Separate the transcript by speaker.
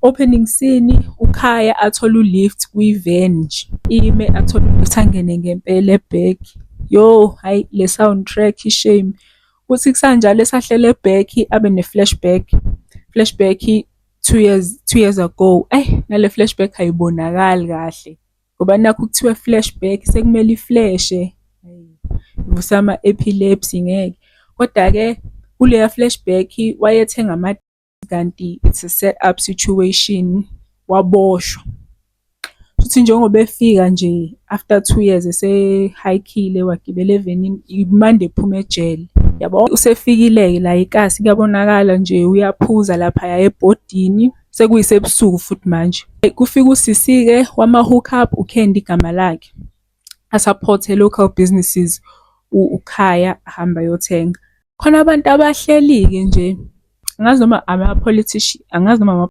Speaker 1: Opening scene, uKhaya athola ulift kwi-van nje. Ime athola ulift angene ngempela e-back. Yo, hhayi le soundtrack ishame. Kuthi kusanjalo esahlele e-back abe ne-flashback. Flashback 2 years ago. Nale flashback ayibonakali kahle. Ngoba nakhu kuthiwa flashback sekumele ifleshe. Ivusa ama-epilepsy ngeke. Koda-ke kuleya flashback wayethenga kanti it's a set up situation, waboshwa. Futhi njengoba efika nje after 2 years ese-hike-ile wagibela evenini, imande ephuma ejele. Yabo usefikile-ke la ikasi kuyabonakala nje uyaphuza laphaya ebhodini. Sekuyisebusuku futhi manje. Kufika usisi-ke wama-hook up, uCandy igama lakhe. Asaphothe local businesses uKhaya ahamba ayothenga. Khona abantu abahleli-ke nje, angazi noma angazi noma